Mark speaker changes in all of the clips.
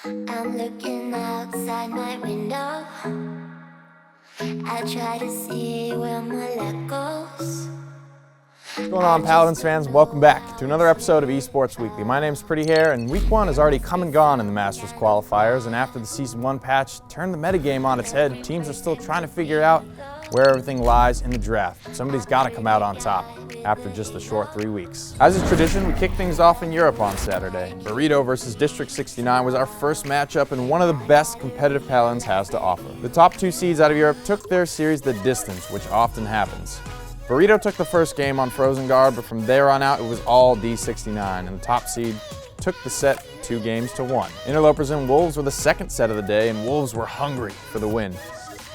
Speaker 1: I'm looking outside my window. I try to see where my luck goes.
Speaker 2: What's going on, Paladins fans? Welcome back to another episode of Esports Weekly. My name's Pretty Hair, and Week 1 has already come and gone in the Masters qualifiers, and after the Season 1 patch turned the metagame on its head, teams are still trying to figure out where everything lies in the draft. Somebody's got to come out on top after just a short 3 weeks. As is tradition, we kick things off in Europe on Saturday. Burrito versus District 69 was our first matchup and one of the best competitive Paladins has to offer. The top 2 seeds out of Europe took their series the distance, which often happens. Burrito took the first game on Frozen Guard, but from there on out it was all D69, and the top seed took the set 2 games to 1. Interlopers and Wolves were the second set of the day, and Wolves were hungry for the win.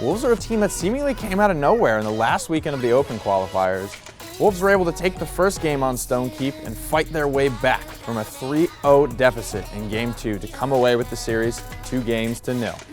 Speaker 2: Wolves are a team that seemingly came out of nowhere in the last weekend of the Open qualifiers. Wolves were able to take the first game on Stonekeep and fight their way back from a 3-0 deficit in Game 2 to come away with the series 2-0.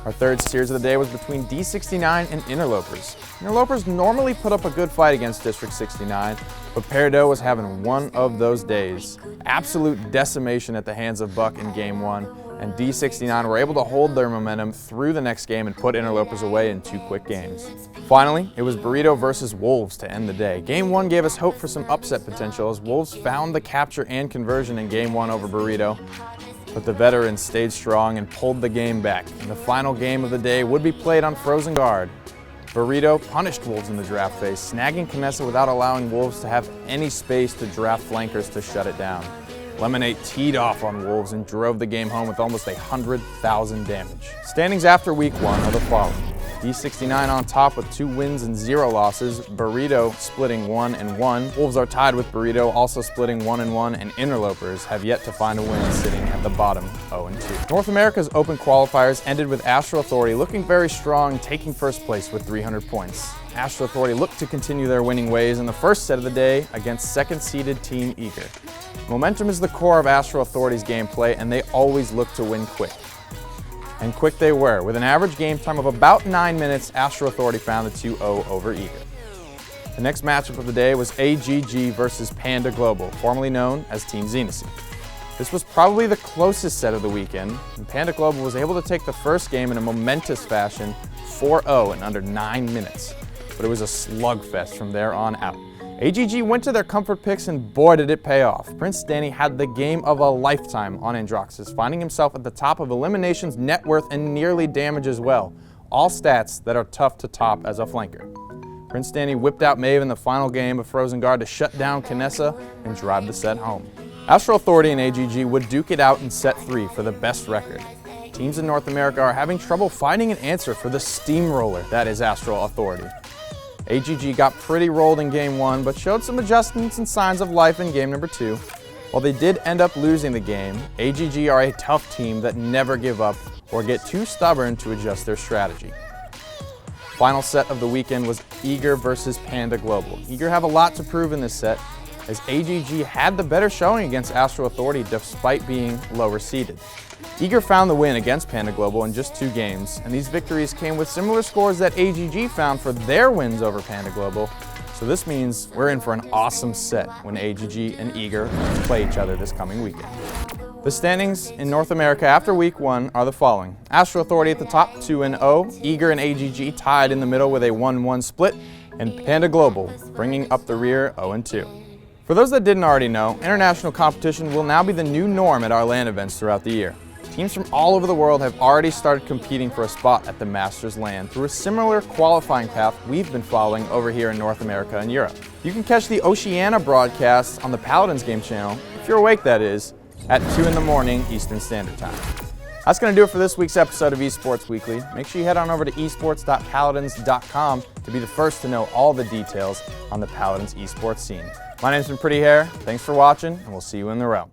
Speaker 2: Our third series of the day was between D69 and Interlopers. Interlopers normally put up a good fight against District 69, but Peridot was having one of those days. Absolute decimation at the hands of Buck in Game 1, and D69 were able to hold their momentum through the next game and put Interlopers away in 2 quick games. Finally, it was Burrito versus Wolves to end the day. Game 1 gave us hope for some upset potential as Wolves found the capture and conversion in Game 1 over Burrito, but the veterans stayed strong and pulled the game back. And the final game of the day would be played on Frozen Guard. Burrito punished Wolves in the draft phase, snagging Knessa without allowing Wolves to have any space to draft flankers to shut it down. Lemonade teed off on Wolves and drove the game home with almost 100,000 damage. Standings after Week 1 are the following. D69 on top with 2 wins and 0 losses, Burrito splitting 1-1. Wolves are tied with Burrito, also splitting 1-1, and Interlopers have yet to find a win, sitting at the bottom 0-2. North America's Open qualifiers ended with Astral Authority looking very strong, taking first place with 300 points. Astral Authority looked to continue their winning ways in the first set of the day against second-seeded Team Eager. Momentum is the core of Astral Authority's gameplay, and they always look to win quick. And quick they were. With an average game time of about 9 minutes, Astral Authority found the 2-0 over Eager. The next matchup of the day was AGG versus Panda Global, formerly known as Team Xenasi. This was probably the closest set of the weekend, and Panda Global was able to take the first game in a momentous fashion, 4-0 in under 9 minutes. But it was a slugfest from there on out. AGG went to their comfort picks and boy did it pay off. Prince Danny had the game of a lifetime on Androxus, finding himself at the top of eliminations, net worth, and nearly damage as well. All stats that are tough to top as a flanker. Prince Danny whipped out Maeve in the final game of Frozen Guard to shut down Knessa and drive the set home. Astral Authority and AGG would duke it out in set 3 for the best record. Teams in North America are having trouble finding an answer for the steamroller that is Astral Authority. AGG got pretty rolled in Game 1, but showed some adjustments and signs of life in Game number 2. While they did end up losing the game, AGG are a tough team that never give up or get too stubborn to adjust their strategy. Final set of the weekend was Eager versus Panda Global. Eager have a lot to prove in this set, as AGG had the better showing against Astral Authority despite being lower seeded. Eager found the win against Panda Global in just 2 games, and these victories came with similar scores that AGG found for their wins over Panda Global, so this means we're in for an awesome set when AGG and Eager play each other this coming weekend. The standings in North America after Week 1 are the following. Astral Authority at the top 2-0, Eager and AGG tied in the middle with a 1-1 split, and Panda Global bringing up the rear 0-2. For those that didn't already know, international competition will now be the new norm at our LAN events throughout the year. Teams from all over the world have already started competing for a spot at the Masters LAN through a similar qualifying path we've been following over here in North America and Europe. You can catch the Oceania broadcast on the Paladins game channel, if you're awake that is, at 2 in the morning Eastern Standard Time. That's going to do it for this week's episode of Esports Weekly. Make sure you head on over to esports.paladins.com to be the first to know all the details on the Paladins esports scene. My name's been Pretty Hair, thanks for watching, and we'll see you in the realm.